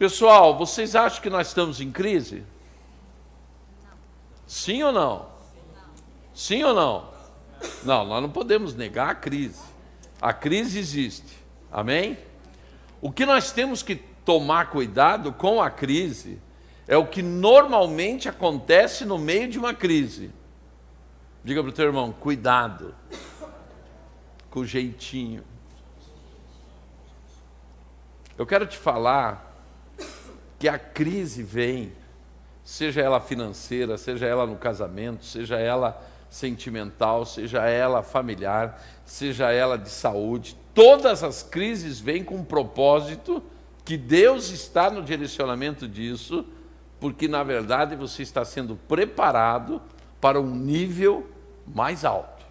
Pessoal, vocês acham que nós estamos em crise? Sim ou não? Sim ou não? Não, nós não podemos negar a crise. A crise existe. Amém? O que nós temos que tomar cuidado com a crise é o que normalmente acontece no meio de uma crise. Diga para o teu irmão, cuidado com o jeitinho. Eu quero te falar que a crise vem, seja ela financeira, seja ela no casamento, seja ela sentimental, seja ela familiar, seja ela de saúde, todas as crises vêm com um propósito que Deus está no direcionamento disso, porque na verdade você está sendo preparado para um nível mais alto.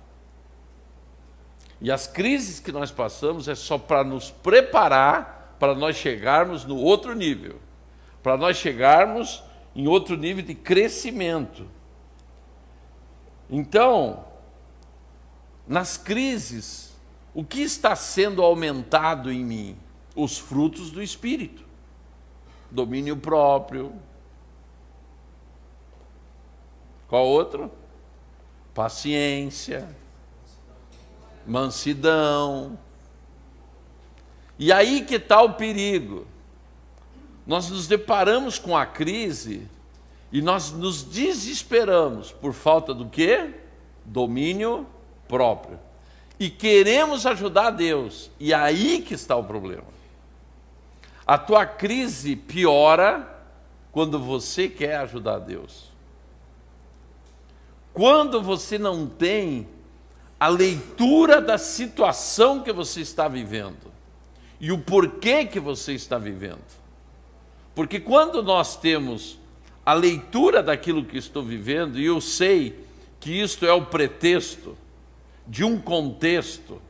E as crises que nós passamos é só para nos preparar para nós chegarmos no outro nível, para nós chegarmos em outro nível de crescimento. Então, nas crises, o que está sendo aumentado em mim? Os frutos do Espírito. Domínio próprio. Qual outro? Paciência. Mansidão. E aí que está o perigo. Nós nos deparamos com a crise e nós nos desesperamos por falta do quê? Domínio próprio. E queremos ajudar a Deus. E aí que está o problema. A tua crise piora quando você quer ajudar a Deus. Quando você não tem a leitura da situação que você está vivendo e o porquê que você está vivendo. Porque quando nós temos a leitura daquilo que estou vivendo, e eu sei que isto é o pretexto de um contexto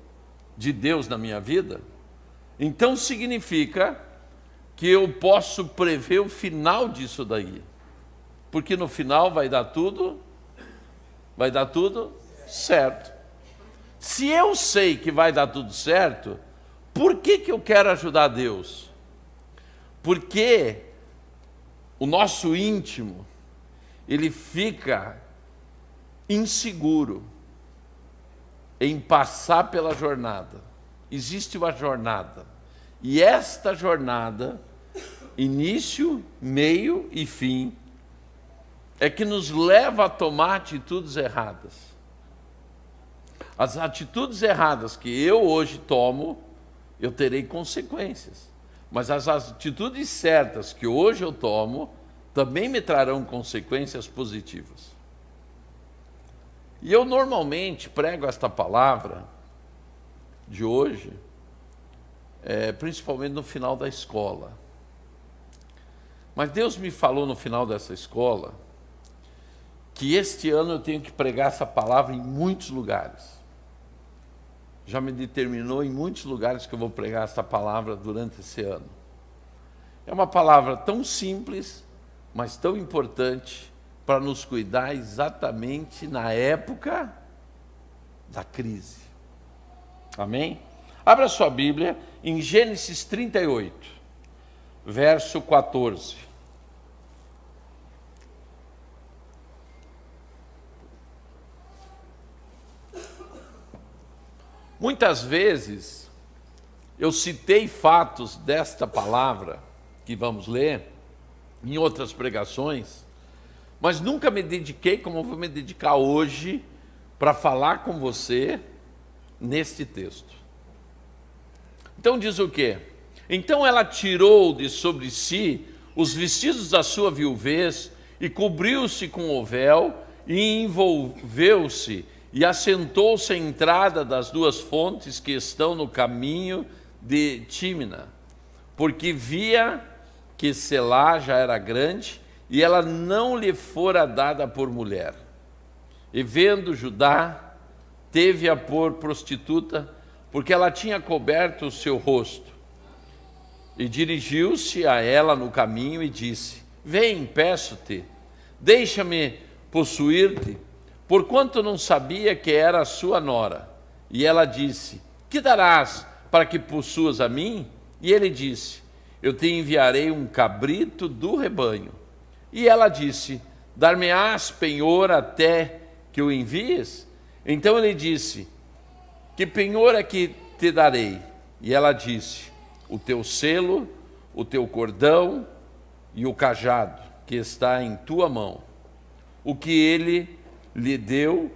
de Deus na minha vida, então significa que eu posso prever o final disso daí. Porque no final vai dar tudo certo. Se eu sei que vai dar tudo certo, por que eu quero ajudar Deus? Porque o nosso íntimo, ele fica inseguro em passar pela jornada. Existe uma jornada. E esta jornada, início, meio e fim, é que nos leva a tomar atitudes erradas. As atitudes erradas que eu hoje tomo, eu terei consequências. Mas as atitudes certas que hoje eu tomo, também me trarão consequências positivas. E eu normalmente prego esta palavra de hoje, principalmente no final da escola. Mas Deus me falou no final dessa escola, que este ano eu tenho que pregar essa palavra em muitos lugares. Já me determinou em muitos lugares que eu vou pregar essa palavra durante esse ano. É uma palavra tão simples, mas tão importante para nos cuidar exatamente na época da crise. Amém? Abra sua Bíblia em Gênesis 38, verso 14. Muitas vezes eu citei fatos desta palavra que vamos ler em outras pregações, mas nunca me dediquei como vou me dedicar hoje para falar com você neste texto. Então diz o quê? Então ela tirou de sobre si os vestidos da sua viuvez e cobriu-se com o véu e envolveu-se e assentou-se à entrada das duas fontes que estão no caminho de Tímina, porque via que Selá já era grande e ela não lhe fora dada por mulher. E vendo Judá, teve-a por prostituta, porque ela tinha coberto o seu rosto. E dirigiu-se a ela no caminho e disse: Vem, peço-te, deixa-me possuir-te, porquanto não sabia que era a sua nora. E ela disse: Que darás para que possuas a mim? E ele disse: eu te enviarei um cabrito do rebanho. E ela disse: dar-me-ás penhor até que o envies? Então ele disse: que penhor é que te darei? E ela disse: o teu selo, o teu cordão e o cajado que está em tua mão. O que ele lhe deu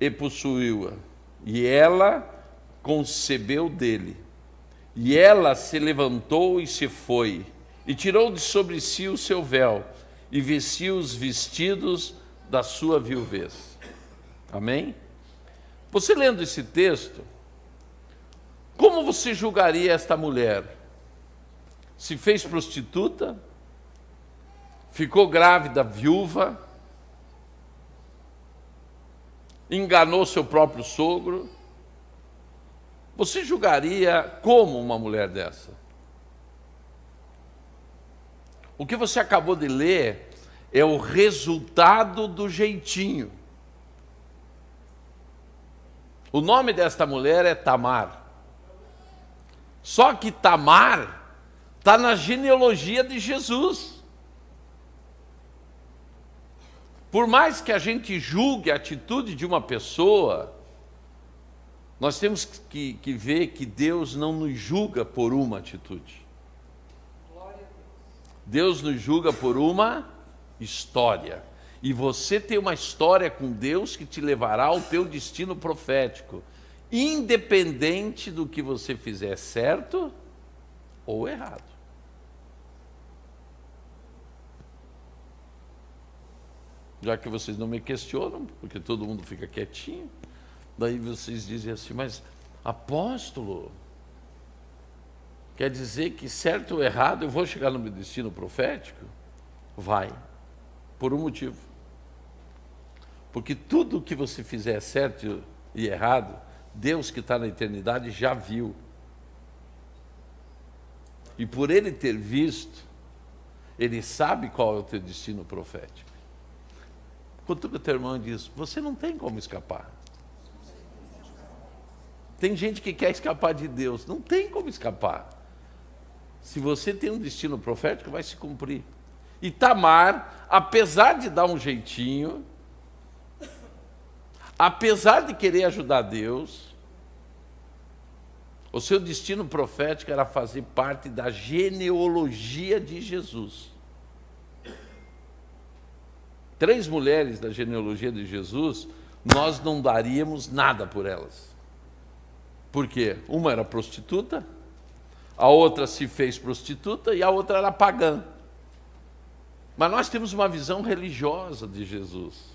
e possuiu-a. E ela concebeu dele. E ela se levantou e se foi, e tirou de sobre si o seu véu, e vestiu os vestidos da sua viuvez. Amém? Você lendo esse texto, como você julgaria esta mulher? Se fez prostituta? Ficou grávida, viúva? Enganou seu próprio sogro? Você julgaria como uma mulher dessa? O que você acabou de ler é o resultado do jeitinho. O nome desta mulher é Tamar. Só que Tamar está na genealogia de Jesus. Por mais que a gente julgue a atitude de uma pessoa, nós temos que ver que Deus não nos julga por uma atitude. Deus nos julga por uma história. E você tem uma história com Deus que te levará ao teu destino profético, independente do que você fizer, certo ou errado. Já que vocês não me questionam, porque todo mundo fica quietinho, daí vocês dizem assim: mas apóstolo, quer dizer que certo ou errado eu vou chegar no meu destino profético? Vai, por um motivo. Porque tudo que você fizer certo e errado, Deus que está na eternidade já viu. E por Ele ter visto, Ele sabe qual é o teu destino profético. Quando o teu irmão diz: você não tem como escapar. Tem gente que quer escapar de Deus, não tem como escapar. Se você tem um destino profético, vai se cumprir. E Tamar, apesar de dar um jeitinho, apesar de querer ajudar Deus, o seu destino profético era fazer parte da genealogia de Jesus. 3 mulheres da genealogia de Jesus, nós não daríamos nada por elas. Por quê? Uma era prostituta, a outra se fez prostituta e a outra era pagã. Mas nós temos uma visão religiosa de Jesus,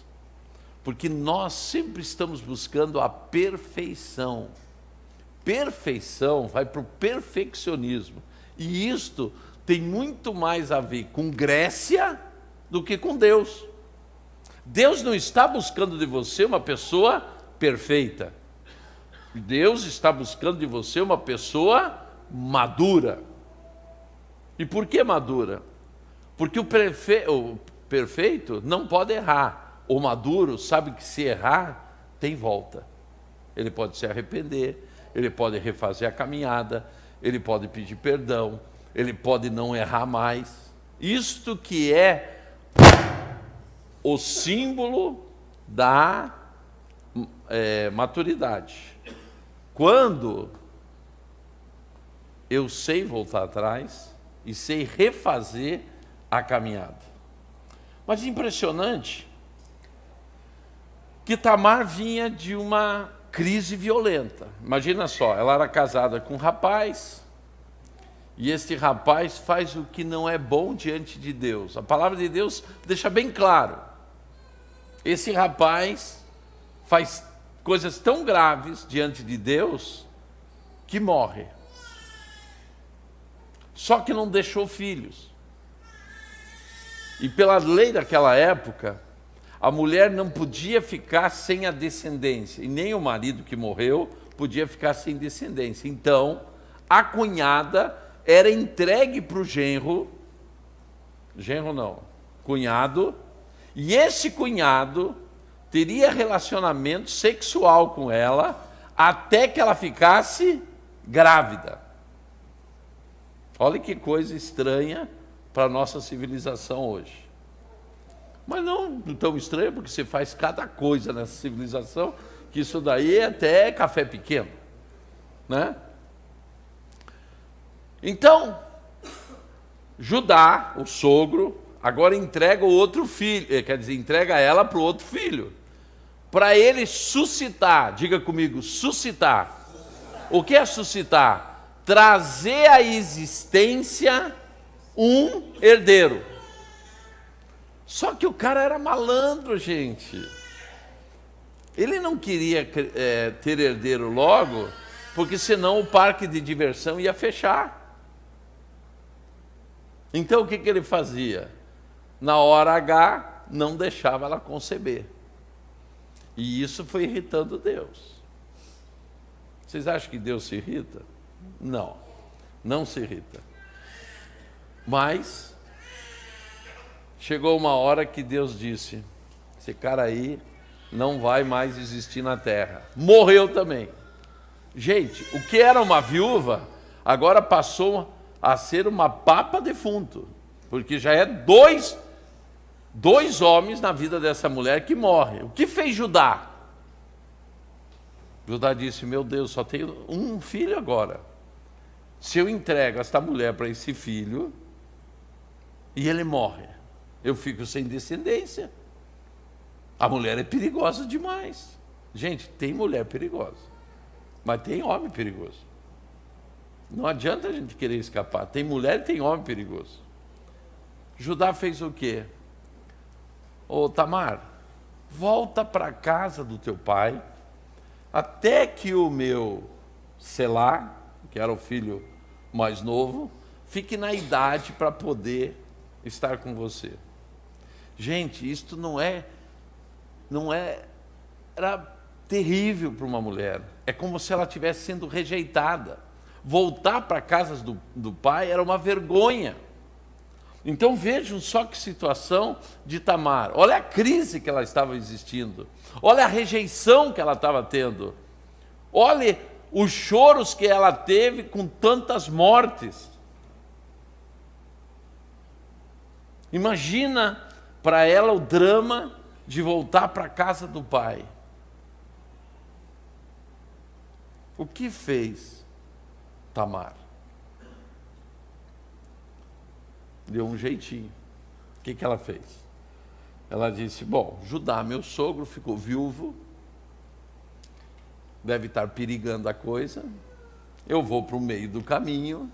porque nós sempre estamos buscando a perfeição. Perfeição vai para o perfeccionismo. E isto tem muito mais a ver com Grécia do que com Deus. Deus não está buscando de você uma pessoa perfeita. Deus está buscando de você uma pessoa madura. E por que madura? Porque o perfeito não pode errar. O maduro sabe que se errar, tem volta. Ele pode se arrepender, ele pode refazer a caminhada, ele pode pedir perdão, ele pode não errar mais. Isto que é o símbolo da maturidade. Quando eu sei voltar atrás e sei refazer a caminhada. Mas impressionante que Tamar vinha de uma crise violenta. Imagina só, ela era casada com um rapaz, e este rapaz faz o que não é bom diante de Deus. A palavra de Deus deixa bem claro. Esse rapaz faz coisas tão graves diante de Deus que morre. Só que não deixou filhos. E pela lei daquela época, a mulher não podia ficar sem a descendência, e nem o marido que morreu podia ficar sem descendência. Então, a cunhada era entregue para o cunhado, e esse cunhado teria relacionamento sexual com ela até que ela ficasse grávida. Olha que coisa estranha para a nossa civilização hoje. Mas não tão estranho, porque você faz cada coisa nessa civilização, que isso daí é até café pequeno, né? Então, Judá, o sogro, agora entrega o outro filho, quer dizer, entrega ela para o outro filho, para ele suscitar, diga comigo, suscitar. O que é suscitar? Trazer à existência um herdeiro. Só que o cara era malandro, gente. Ele não queria ter herdeiro logo, porque senão o parque de diversão ia fechar. Então o que ele fazia? Na hora H, não deixava ela conceber. E isso foi irritando Deus. Vocês acham que Deus se irrita? Não, não se irrita. Mas chegou uma hora que Deus disse: esse cara aí não vai mais existir na terra. Morreu também. Gente, o que era uma viúva, agora passou a ser uma papa defunto, porque já é dois homens na vida dessa mulher que morrem. O que fez Judá? Judá disse: meu Deus, só tenho um filho agora. Se eu entrego esta mulher para esse filho e ele morre, eu fico sem descendência. A mulher é perigosa demais. Gente, tem mulher perigosa, mas tem homem perigoso. Não adianta a gente querer escapar. Tem mulher e tem homem perigoso. Judá fez o quê? Ô Tamar, volta para a casa do teu pai, até que o meu Selá, que era o filho mais novo, fique na idade para poder estar com você. Gente, isto era terrível para uma mulher. É como se ela estivesse sendo rejeitada. Voltar para a casa do pai era uma vergonha. Então vejam só que situação de Tamar. Olha a crise que ela estava existindo. Olha a rejeição que ela estava tendo. Olha os choros que ela teve com tantas mortes. Imagina para ela o drama de voltar para a casa do pai. O que fez Tamar? Deu um jeitinho. O que ela fez? Ela disse: bom, Judá, meu sogro, ficou viúvo, deve estar perigando a coisa, eu vou para o meio do caminho,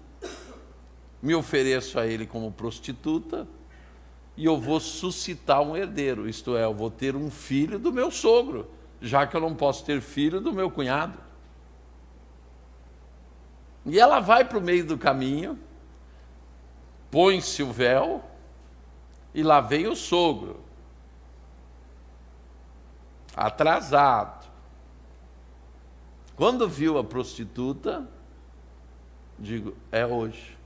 me ofereço a ele como prostituta, e eu vou suscitar um herdeiro, isto é, eu vou ter um filho do meu sogro, já que eu não posso ter filho do meu cunhado. E ela vai para o meio do caminho, põe-se o véu, e lá vem o sogro, atrasado. Quando viu a prostituta, digo, é hoje.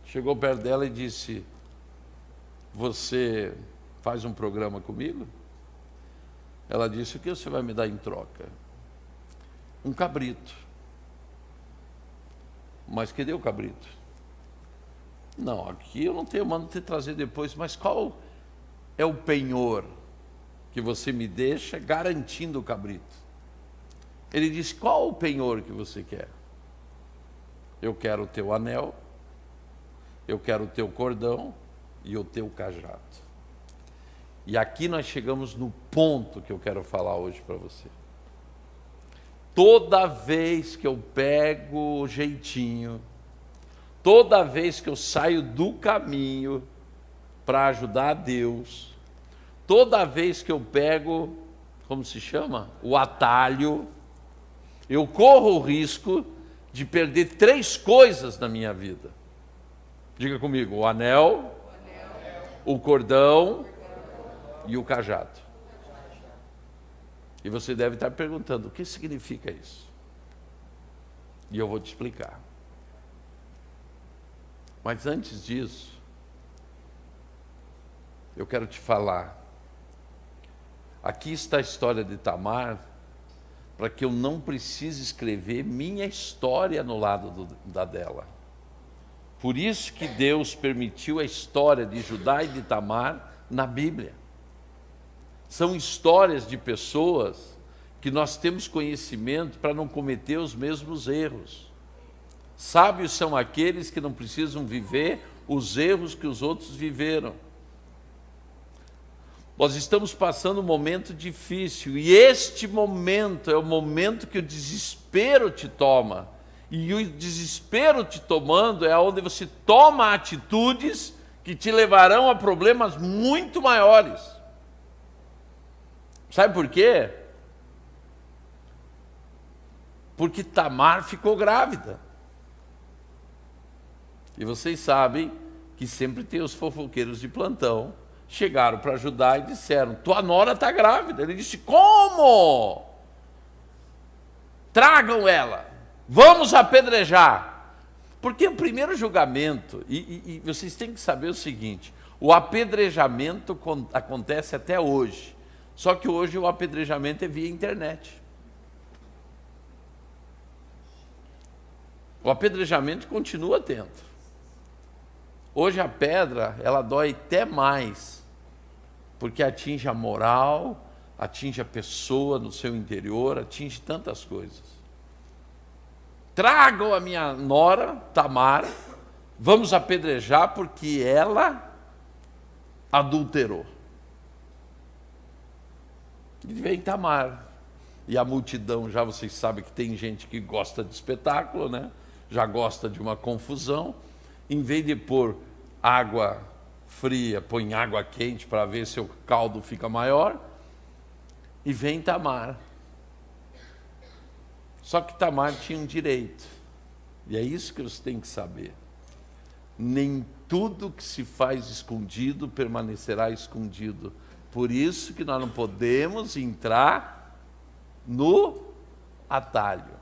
Chegou perto dela e disse: você faz um programa comigo? Ela disse: o que você vai me dar em troca? Um cabrito. Mas cadê o cabrito? Não, aqui eu não tenho, mando te trazer depois. Mas qual é o penhor que você me deixa garantindo o cabrito? Ele disse: qual o penhor que você quer? Eu quero o teu anel, eu quero o teu cordão e o teu cajado. E aqui nós chegamos no ponto que eu quero falar hoje para você. Toda vez que eu pego o jeitinho, toda vez que eu saio do caminho para ajudar a Deus, toda vez que eu pego, como se chama? O atalho, eu corro o risco de perder 3 coisas na minha vida. Diga comigo: o anel, o cordão e o cajado. E você deve estar perguntando: o que significa isso? E eu vou te explicar. Mas antes disso, eu quero te falar. Aqui está a história de Tamar, para que eu não precise escrever minha história no lado da dela. Por isso que Deus permitiu a história de Judá e de Tamar na Bíblia. São histórias de pessoas que nós temos conhecimento para não cometer os mesmos erros. Sábios são aqueles que não precisam viver os erros que os outros viveram. Nós estamos passando um momento difícil, e este momento é o momento que o desespero te toma. E o desespero te tomando é onde você toma atitudes que te levarão a problemas muito maiores. Sabe por quê? Porque Tamar ficou grávida. E vocês sabem que sempre tem os fofoqueiros de plantão. Chegaram para Judá e disseram: tua nora está grávida. Ele disse: como? Tragam ela, vamos apedrejar. Porque o primeiro julgamento, e vocês têm que saber o seguinte: o apedrejamento acontece até hoje. Só que hoje o apedrejamento é via internet. O apedrejamento continua tendo. Hoje a pedra, ela dói até mais, porque atinge a moral, atinge a pessoa no seu interior, atinge tantas coisas. Tragam a minha nora, Tamar, vamos apedrejar porque ela adulterou. E vem Tamar. E a multidão, já vocês sabem que tem gente que gosta de espetáculo, né? Já gosta de uma confusão. Em vez de pôr água fria, põe água quente para ver se o caldo fica maior. E vem Tamar. Só que Tamar tinha um direito. E é isso que você tem que saber. Nem tudo que se faz escondido permanecerá escondido. Por isso que nós não podemos entrar no atalho.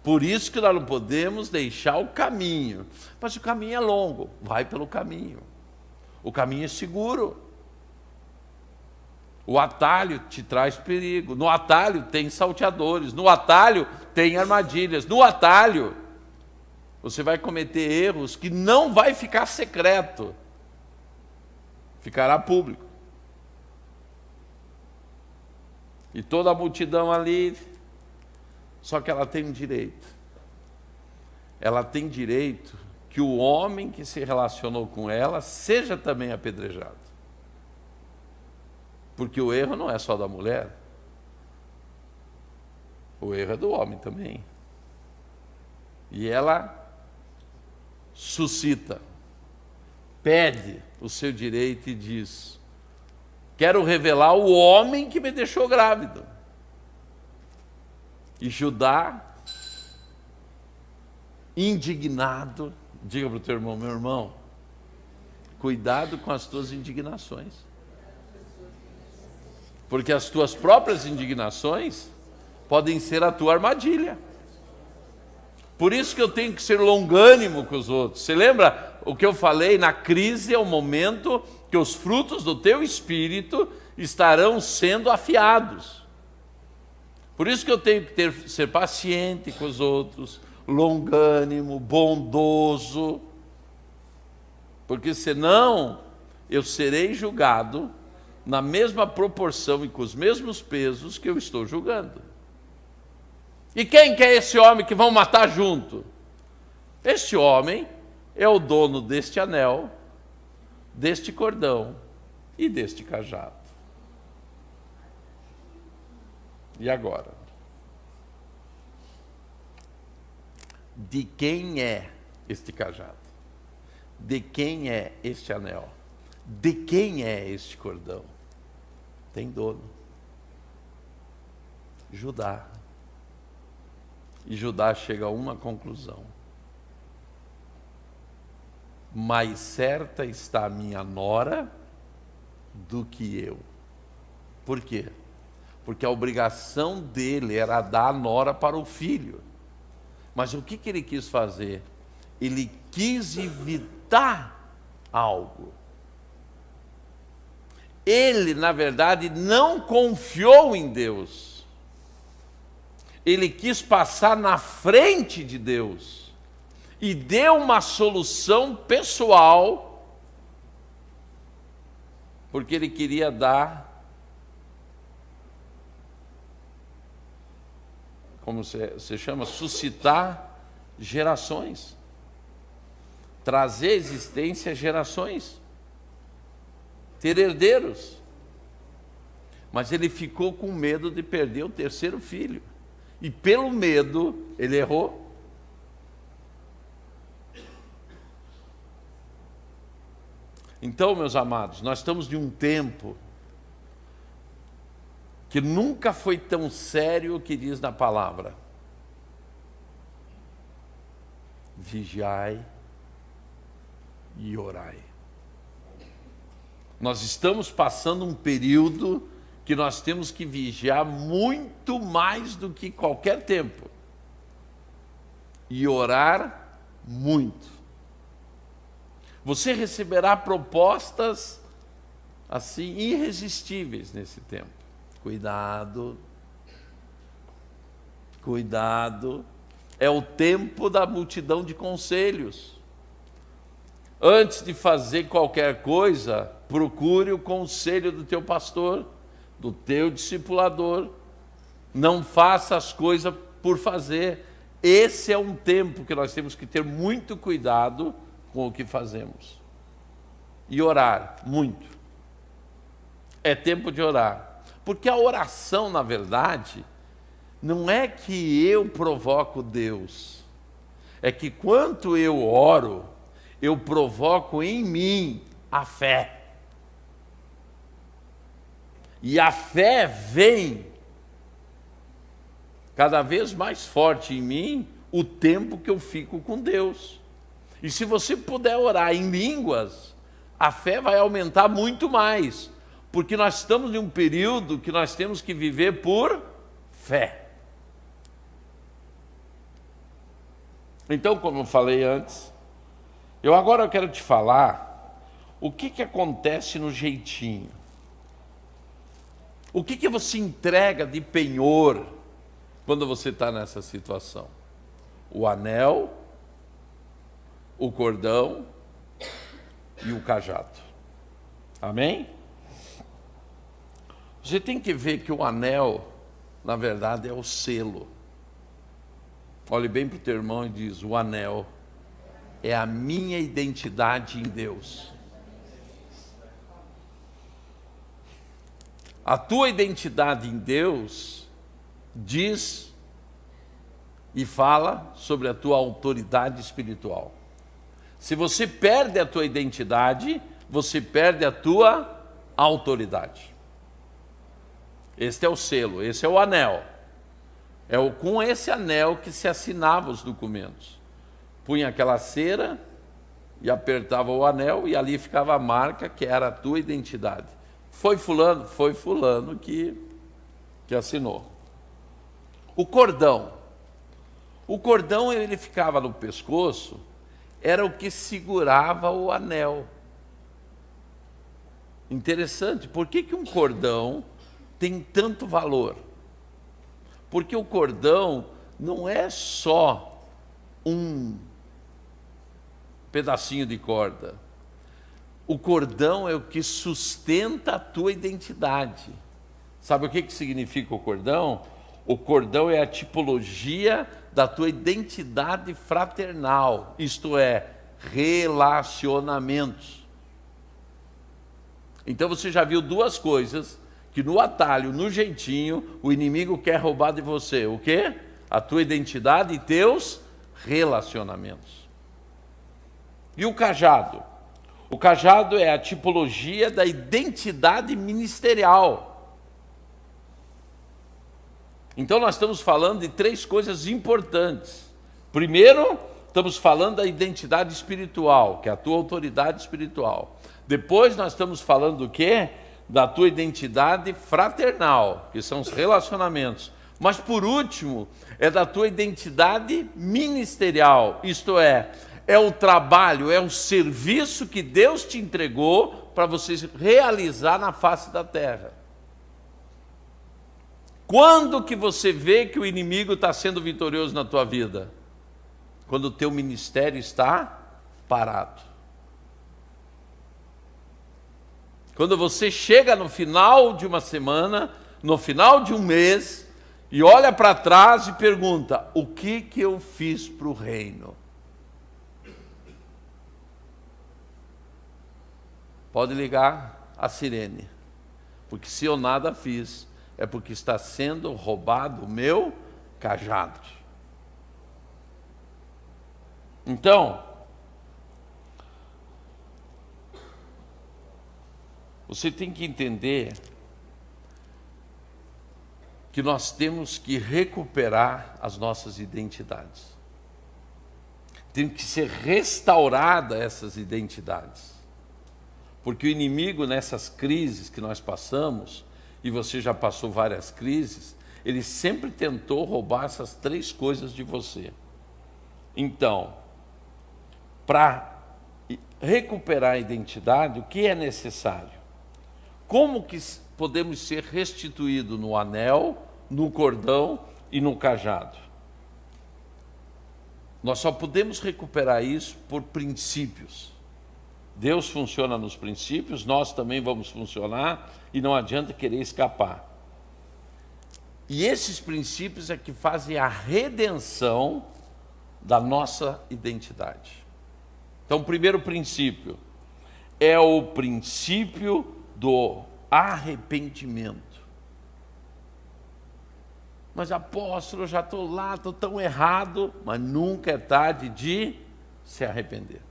Por isso que nós não podemos deixar o caminho. Mas o caminho é longo, vai pelo caminho. O caminho é seguro. O atalho te traz perigo. No atalho tem salteadores, no atalho tem armadilhas, no atalho você vai cometer erros que não vai ficar secreto, ficará público. E toda a multidão ali, só que ela tem um direito. Ela tem direito que o homem que se relacionou com ela seja também apedrejado. Porque o erro não é só da mulher. O erro é do homem também. E ela suscita, pede o seu direito e diz: quero revelar o homem que me deixou grávido. E Judá, indignado, diga para o teu irmão: meu irmão, cuidado com as tuas indignações. Porque as tuas próprias indignações podem ser a tua armadilha. Por isso que eu tenho que ser longânimo com os outros. Você lembra o que eu falei? Na crise é o momento que os frutos do teu espírito estarão sendo afiados. Por isso que eu tenho que ser paciente com os outros, longânimo, bondoso, porque senão eu serei julgado na mesma proporção e com os mesmos pesos que eu estou julgando. E quem que é esse homem que vão matar junto? Este homem é o dono deste anel, deste cordão e deste cajado. E agora? De quem é este cajado? De quem é este anel? De quem é este cordão? Tem dono. Judá. E Judá chega a uma conclusão: mais certa está a minha nora do que eu. Por quê? Porque a obrigação dele era dar a nora para o filho. Mas o que ele quis fazer? Ele quis evitar algo. Ele, na verdade, não confiou em Deus. Ele quis passar na frente de Deus. e deu uma solução pessoal, porque ele queria dar, como se chama, suscitar gerações, trazer à existência gerações, ter herdeiros. Mas ele ficou com medo de perder o terceiro filho, e pelo medo ele errou. Então, meus amados, nós estamos em um tempo que nunca foi tão sério o que diz na palavra: vigiai e orai. Nós estamos passando um período que nós temos que vigiar muito mais do que qualquer tempo, e orar muito. Você receberá propostas assim irresistíveis nesse tempo. Cuidado, cuidado, é o tempo da multidão de conselhos. Antes de fazer qualquer coisa, procure o conselho do teu pastor, do teu discipulador. Não faça as coisas por fazer. Esse é um tempo que nós temos que ter muito cuidado com o que fazemos. E orar muito. É tempo de orar. Porque a oração, na verdade, não é que eu provoco Deus. É que quando eu oro, eu provoco em mim a fé. E a fé vem cada vez mais forte em mim o tempo que eu fico com Deus. E se você puder orar em línguas, a fé vai aumentar muito mais, porque nós estamos em um período que nós temos que viver por fé. Então, como eu falei antes, agora eu quero te falar o que acontece no jeitinho. O que você entrega de penhor quando você está nessa situação? O anel, o cordão e o cajado. Amém? Você tem que ver que o anel, na verdade, é o selo. Olhe bem para o teu irmão e diz: o anel é a minha identidade em Deus. A tua identidade em Deus diz e fala sobre a tua autoridade espiritual. Se você perde a tua identidade, você perde a tua autoridade. Este é o selo, esse é o anel. É com esse anel que se assinava os documentos. Punha aquela cera e apertava o anel e ali ficava a marca que era a tua identidade. Foi fulano que assinou. O cordão ele ficava no pescoço, era o que segurava o anel. Interessante, por que um cordão tem tanto valor? Porque o cordão não é só um pedacinho de corda. O cordão é o que sustenta a tua identidade. Sabe o que significa o cordão? O cordão é a tipologia da tua identidade fraternal, isto é, relacionamentos. Então você já viu duas coisas que no atalho, no jeitinho, o inimigo quer roubar de você. O quê? A tua identidade e teus relacionamentos. E o cajado? O cajado é a tipologia da identidade ministerial. Então nós estamos falando de três coisas importantes. Primeiro, estamos falando da identidade espiritual, que é a tua autoridade espiritual. Depois nós estamos falando do quê? Da tua identidade fraternal, que são os relacionamentos. Mas por último, é da tua identidade ministerial, isto é o trabalho, é o serviço que Deus te entregou para você realizar na face da terra. Quando que você vê que o inimigo está sendo vitorioso na tua vida? quando o teu ministério está parado. Quando você chega no final de uma semana, no final de um mês, e olha para trás e pergunta: o que eu fiz para o reino? Pode ligar a sirene, porque se eu nada fiz, é porque está sendo roubado o meu cajado. Então, você tem que entender que nós temos que recuperar as nossas identidades. Tem que ser restaurada essas identidades. Porque o inimigo, nessas crises que nós passamos, e você já passou várias crises, ele sempre tentou roubar essas 3 coisas de você. Então, para recuperar a identidade, o que é necessário? Como que podemos ser restituídos no anel, no cordão e no cajado? Nós só podemos recuperar isso por princípios. Deus funciona nos princípios, nós também vamos funcionar, e não adianta querer escapar. E esses princípios é que fazem a redenção da nossa identidade. Então, o primeiro princípio é o princípio do arrependimento. Mas apóstolo, eu já estou lá, estou tão errado, mas nunca é tarde de se arrepender.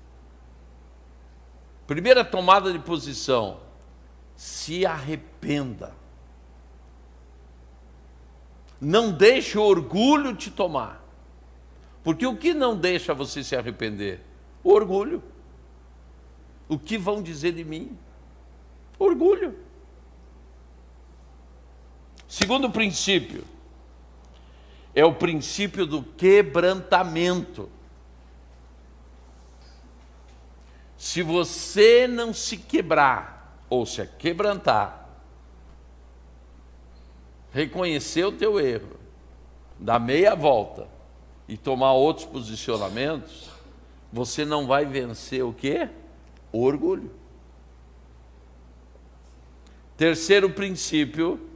Primeira tomada de posição: se arrependa. Não deixe o orgulho te tomar. Porque o que não deixa você se arrepender? O orgulho. O que vão dizer de mim? Orgulho. Segundo princípio, é o princípio do quebrantamento. Se você não se quebrar, ou se quebrantar, reconhecer o teu erro, dar meia volta e tomar outros posicionamentos, você não vai vencer o quê? O orgulho. Terceiro princípio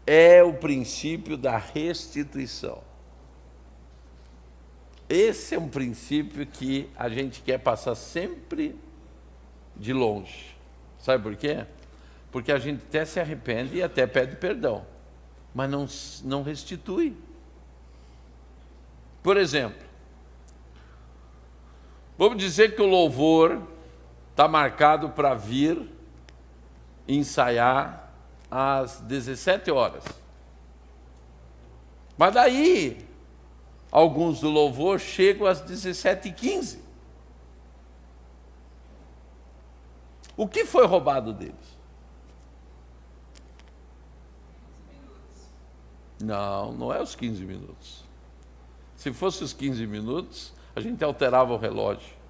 é o princípio da restituição. Esse é um princípio que a gente quer passar sempre de longe. Sabe por quê? Porque a gente até se arrepende e até pede perdão, mas não restitui. Por exemplo, vamos dizer que o louvor está marcado para vir ensaiar às 17 horas. Mas daí, alguns do louvor chegam às 17h15. O que foi roubado deles? Não é os 15 minutos. Se fosse os 15 minutos, a gente alterava o relógio.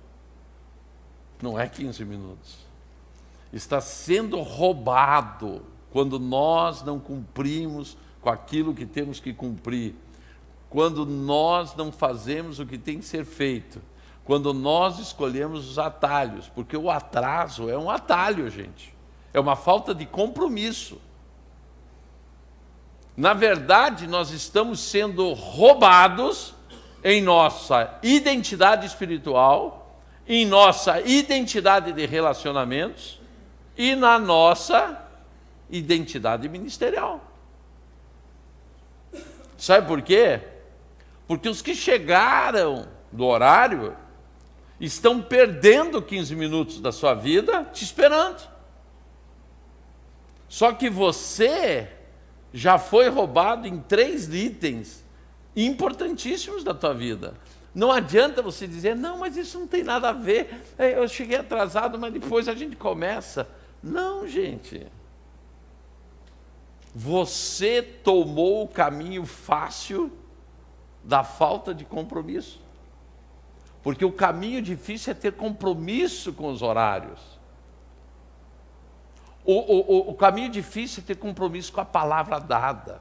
Não é 15 minutos. Está sendo roubado quando nós não cumprimos com aquilo que temos que cumprir, quando nós não fazemos o que tem que ser feito, quando nós escolhemos os atalhos, porque o atraso é um atalho, gente. É uma falta de compromisso. Na verdade, nós estamos sendo roubados em nossa identidade espiritual, em nossa identidade de relacionamentos e na nossa identidade ministerial. Sabe por quê? Porque os que chegaram do horário estão perdendo 15 minutos da sua vida te esperando. Só que você já foi roubado em 3 itens importantíssimos da tua vida. Não adianta você dizer, não, mas isso não tem nada a ver, eu cheguei atrasado, mas depois a gente começa. Não, gente. Você tomou o caminho fácil da falta de compromisso. Porque o caminho difícil é ter compromisso com os horários. O caminho difícil é ter compromisso com a palavra dada.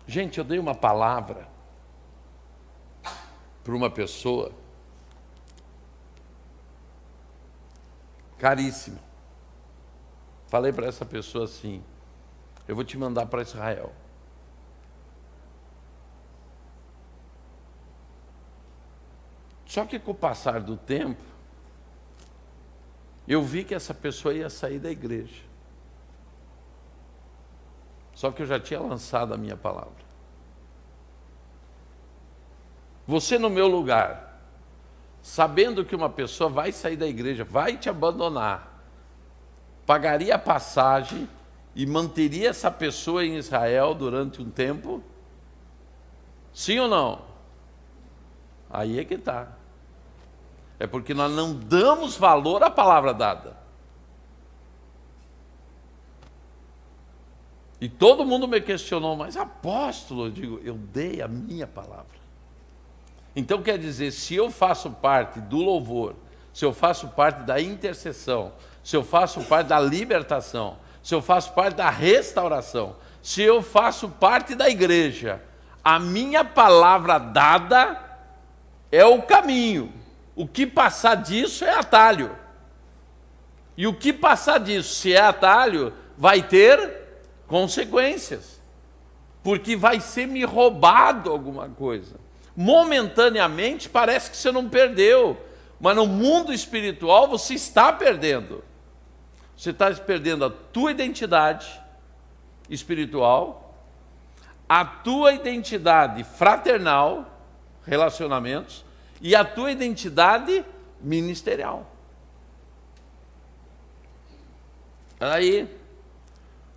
Gente, eu dei uma palavra para uma pessoa caríssima. Falei para essa pessoa assim: eu vou te mandar para Israel. Só que com o passar do tempo, eu vi que essa pessoa ia sair da igreja. Só que eu já tinha lançado a minha palavra. Você no meu lugar, sabendo que uma pessoa vai sair da igreja, vai te abandonar, pagaria a passagem e manteria essa pessoa em Israel durante um tempo? Sim ou não? Aí é que está. É porque nós não damos valor à palavra dada. E todo mundo me questionou: mas apóstolo, eu digo, eu dei a minha palavra. Então quer dizer, se eu faço parte do louvor, se eu faço parte da intercessão, se eu faço parte da libertação, se eu faço parte da restauração, se eu faço parte da igreja, a minha palavra dada é o caminho. O que passar disso é atalho. E o que passar disso, se é atalho, vai ter consequências. Porque vai ser me roubado alguma coisa. Momentaneamente parece que você não perdeu, mas no mundo espiritual você está perdendo. Você está perdendo a tua identidade espiritual, a tua identidade fraternal, relacionamentos, e a tua identidade ministerial. Aí,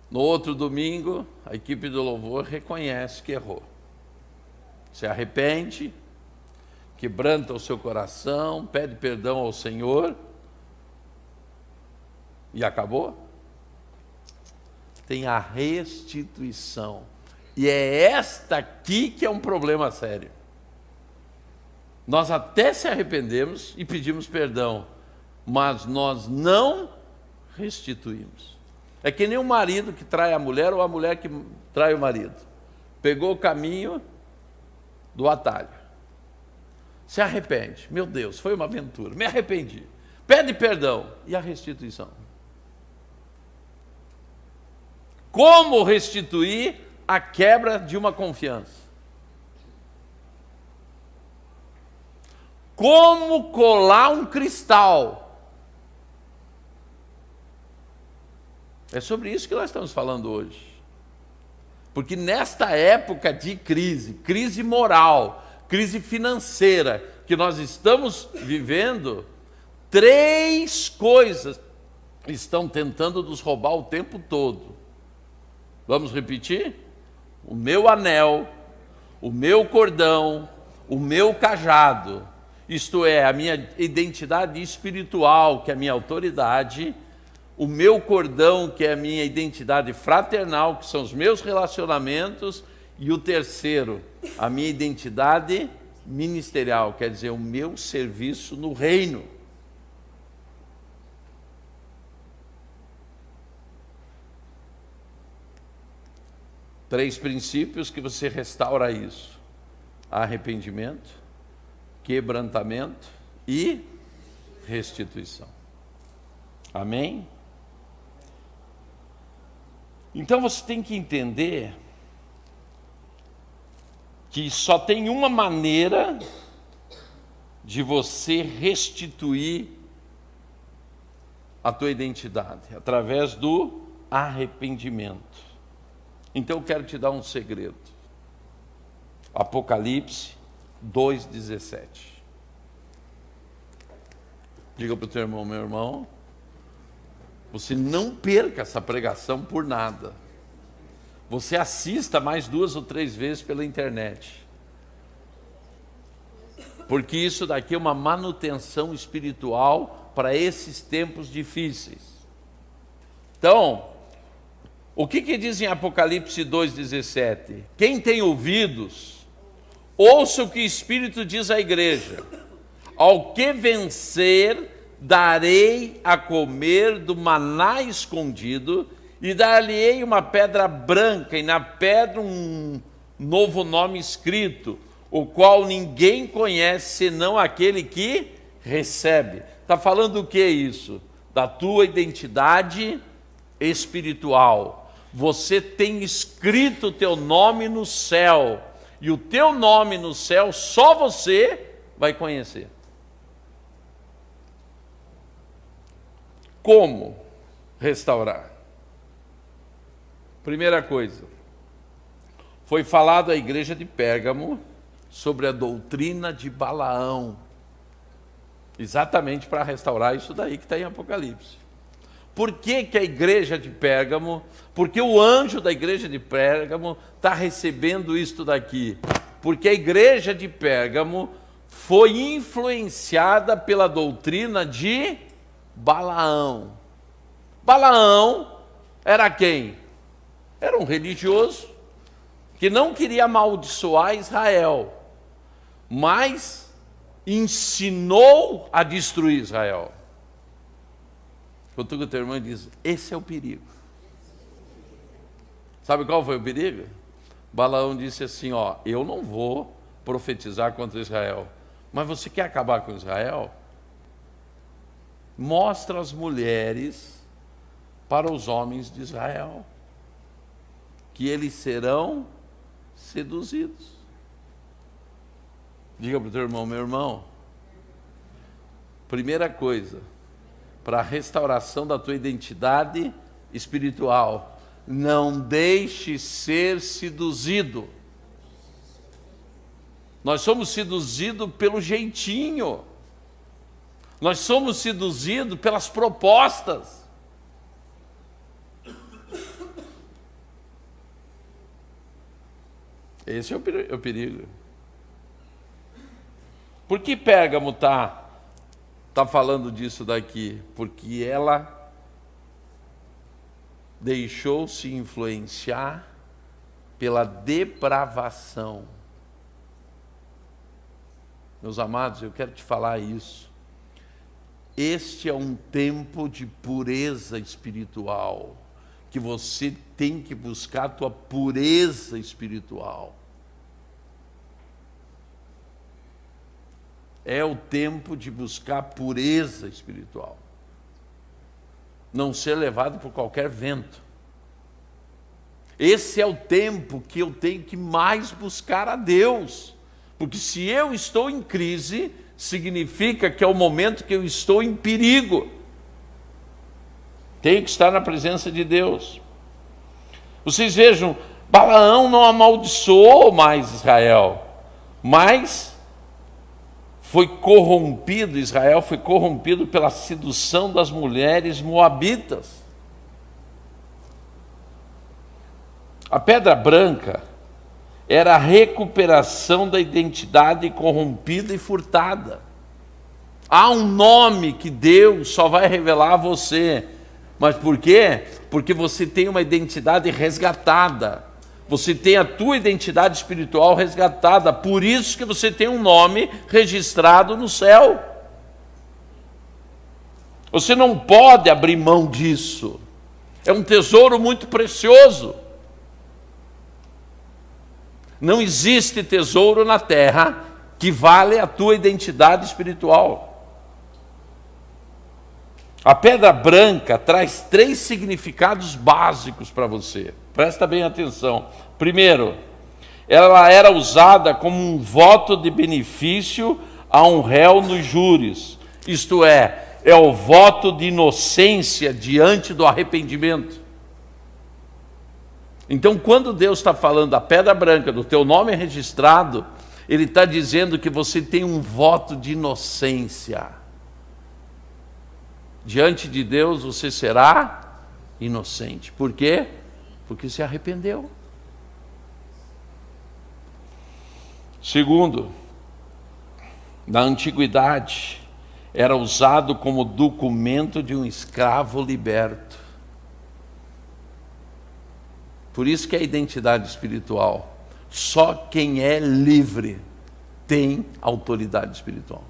no outro domingo, a equipe do louvor reconhece que errou. Se arrepende, quebranta o seu coração, pede perdão ao Senhor e acabou. Tem a restituição. E é esta aqui que é um problema sério. Nós até se arrependemos e pedimos perdão, mas nós não restituímos. É que nem o marido que trai a mulher ou a mulher que trai o marido. Pegou o caminho do atalho. Se arrepende. Meu Deus, foi uma aventura. Me arrependi. Pede perdão. E a restituição? Como restituir a quebra de uma confiança? Como colar um cristal? É sobre isso que nós estamos falando hoje. Porque nesta época de crise moral, crise financeira que nós estamos vivendo, 3 coisas estão tentando nos roubar o tempo todo. Vamos repetir? O meu anel, o meu cordão, o meu cajado. Isto é, a minha identidade espiritual, que é a minha autoridade, o meu cordão, que é a minha identidade fraternal, que são os meus relacionamentos, e o terceiro, a minha identidade ministerial, quer dizer, o meu serviço no reino. Três princípios que você restaura isso: arrependimento, quebrantamento e restituição. Amém? Então você tem que entender que só tem uma maneira de você restituir a tua identidade, através do arrependimento. Então eu quero te dar um segredo. Apocalipse 2,17. Diga para o teu irmão: meu irmão, você não perca essa pregação por nada. Você assista mais 2 ou 3 vezes pela internet. Porque isso daqui é uma manutenção espiritual para esses tempos difíceis. Então, o que diz em Apocalipse 2,17? Quem tem ouvidos, ouça o que o Espírito diz à igreja. Ao que vencer, darei a comer do maná escondido, e dar-lhe-ei uma pedra branca, e na pedra um novo nome escrito, o qual ninguém conhece senão aquele que recebe. Está falando o que isso? Da tua identidade espiritual. Você tem escrito o teu nome no céu, e o teu nome no céu só você vai conhecer. Como restaurar? Primeira coisa, foi falado à igreja de Pérgamo sobre a doutrina de Balaão, exatamente para restaurar isso daí que está em Apocalipse. Por que que a igreja de Pérgamo, porque o anjo da igreja de Pérgamo está recebendo isto daqui? Porque a igreja de Pérgamo foi influenciada pela doutrina de Balaão. Balaão era quem? Era um religioso que não queria amaldiçoar Israel, mas ensinou a destruir Israel. Quando o teu irmão diz, esse é o perigo. Sabe qual foi o perigo? Balaão disse assim, ó, eu não vou profetizar contra Israel, mas você quer acabar com Israel? Mostra as mulheres para os homens de Israel, que eles serão seduzidos. Diga para o teu irmão, meu irmão, primeira coisa, para a restauração da tua identidade espiritual, não deixe ser seduzido. Nós somos seduzidos pelo jeitinho, nós somos seduzidos pelas propostas. Esse é o perigo. Por que Pérgamo está falando disso daqui? Porque ela deixou-se influenciar pela depravação. Meus amados, eu quero te falar isso. Este é um tempo de pureza espiritual, que você tem que buscar a tua pureza espiritual. É o tempo de buscar pureza espiritual. Não ser levado por qualquer vento. Esse é o tempo que eu tenho que mais buscar a Deus. Porque se eu estou em crise, significa que é o momento que eu estou em perigo. Tenho que estar na presença de Deus. Vocês vejam, Balaão não amaldiçoou mais Israel, mas foi corrompido, Israel foi corrompido pela sedução das mulheres moabitas. A pedra branca era a recuperação da identidade corrompida e furtada. Há um nome que Deus só vai revelar a você. Mas por quê? Porque você tem uma identidade resgatada. Você tem a tua identidade espiritual resgatada. Por isso que você tem um nome registrado no céu. Você não pode abrir mão disso. É um tesouro muito precioso. Não existe tesouro na terra que vale a tua identidade espiritual. A pedra branca traz 3 significados básicos para você. Presta bem atenção. Primeiro, ela era usada como um voto de benefício a um réu nos júris. Isto é o voto de inocência diante do arrependimento. Então, quando Deus está falando da pedra branca, do teu nome registrado, Ele está dizendo que você tem um voto de inocência. Diante de Deus você será inocente. Por quê? Porque se arrependeu. Segundo, na antiguidade, era usado como documento de um escravo liberto. Por isso que a identidade espiritual, só quem é livre tem autoridade espiritual.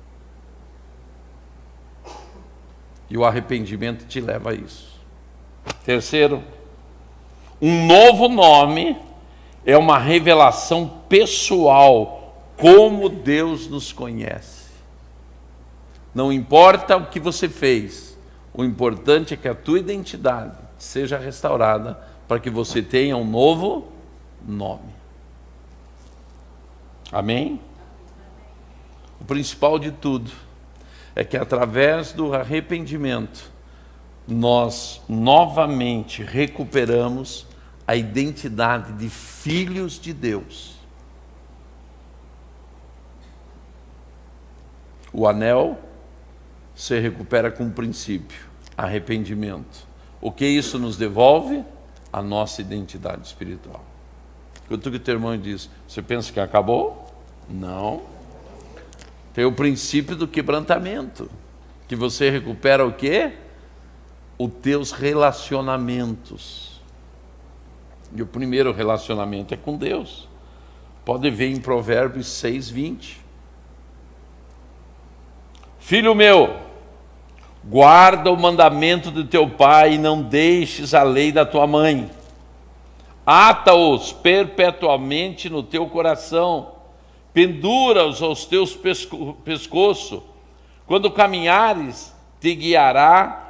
E o arrependimento te leva a isso. Terceiro, um novo nome é uma revelação pessoal, como Deus nos conhece. Não importa o que você fez, o importante é que a tua identidade seja restaurada para que você tenha um novo nome. Amém? O principal de tudo é que através do arrependimento nós novamente recuperamos a identidade de filhos de Deus. O anel se recupera com um princípio, arrependimento. O que isso nos devolve? A nossa identidade espiritual. Escuta o que o teu irmão diz: você pensa que acabou? Não. Tem o princípio do quebrantamento, que você recupera o quê? Os teus relacionamentos. E o primeiro relacionamento é com Deus. Pode ver em Provérbios 6:20. Filho meu, guarda o mandamento do teu pai e não deixes a lei da tua mãe. Ata-os perpetuamente no teu coração, pendura-os aos teus pescoço. Quando caminhares, te guiará.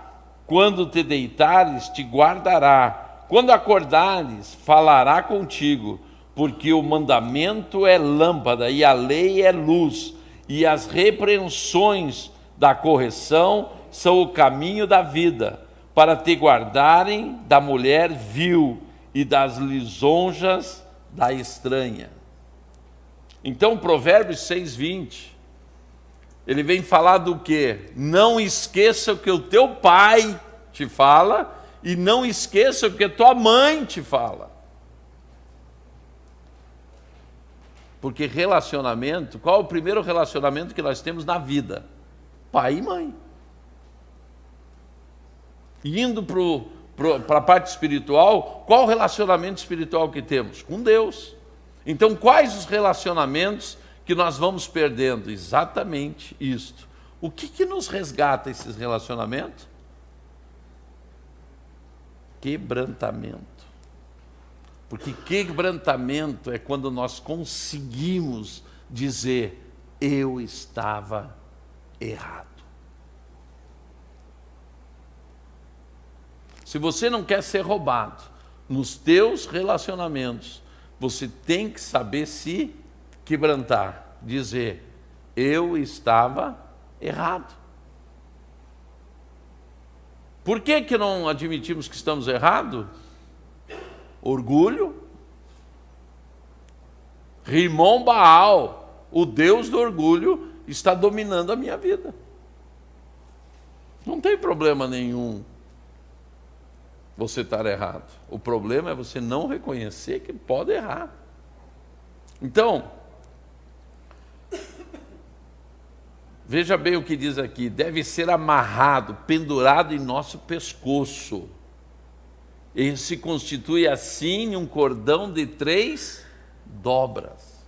Quando te deitares, te guardará. Quando acordares, falará contigo. Porque o mandamento é lâmpada e a lei é luz, e as repreensões da correção são o caminho da vida, para te guardarem da mulher vil e das lisonjas da estranha. Então, Provérbios 6:20, ele vem falar do quê? Não esqueça o que o teu pai te fala e não esqueça o que a tua mãe te fala. Porque relacionamento, qual é o primeiro relacionamento que nós temos na vida? Pai e mãe. Indo para a parte espiritual, qual o relacionamento espiritual que temos? Com Deus. Então, quais os relacionamentos que nós vamos perdendo? Exatamente isto. O que nos resgata esses relacionamentos? Quebrantamento. Porque quebrantamento é quando nós conseguimos dizer: eu estava errado. Se você não quer ser roubado nos teus relacionamentos, você tem que saber se quebrantar, dizer: eu estava errado. Por que não admitimos que estamos errados? Orgulho. Rimon Baal, o Deus do orgulho, está dominando a minha vida. Não tem problema nenhum você estar errado. O problema é você não reconhecer que pode errar. Então, veja bem o que diz aqui: deve ser amarrado, pendurado em nosso pescoço. Ele se constitui assim em um cordão de 3 dobras.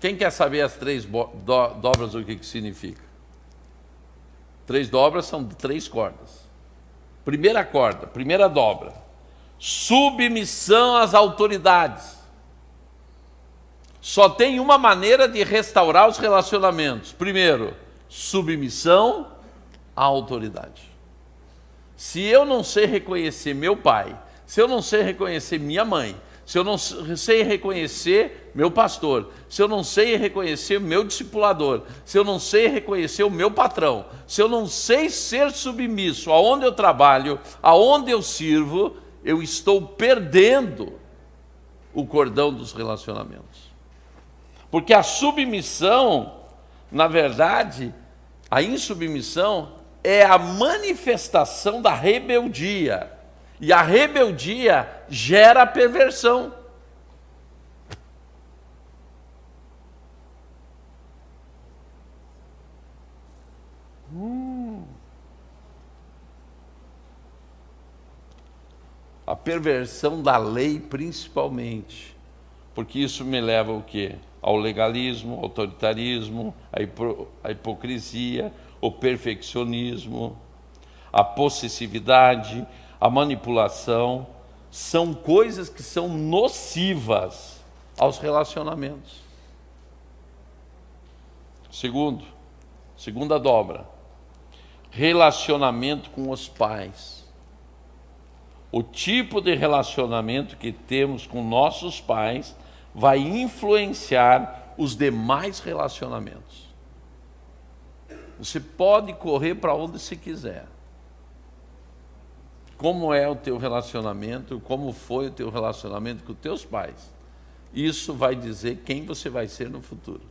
Quem quer saber as 3 dobras, o que significa? 3 dobras são 3 cordas. Primeira corda, primeira dobra: submissão às autoridades. Só tem uma maneira de restaurar os relacionamentos. Primeiro, submissão à autoridade. Se eu não sei reconhecer meu pai, se eu não sei reconhecer minha mãe, se eu não sei reconhecer meu pastor, se eu não sei reconhecer meu discipulador, se eu não sei reconhecer o meu patrão, se eu não sei ser submisso aonde eu trabalho, aonde eu sirvo, eu estou perdendo o cordão dos relacionamentos. Porque a submissão, na verdade, a insubmissão é a manifestação da rebeldia. E a rebeldia gera a perversão. A perversão da lei, principalmente. Porque isso me leva ao quê? Ao legalismo, ao autoritarismo, à hipocrisia, o perfeccionismo, a possessividade, a manipulação, são coisas que são nocivas aos relacionamentos. Segunda dobra, relacionamento com os pais. O tipo de relacionamento que temos com nossos pais vai influenciar os demais relacionamentos. Você pode correr para onde você quiser. Como é o teu relacionamento, como foi o teu relacionamento com os teus pais. Isso vai dizer quem você vai ser no futuro.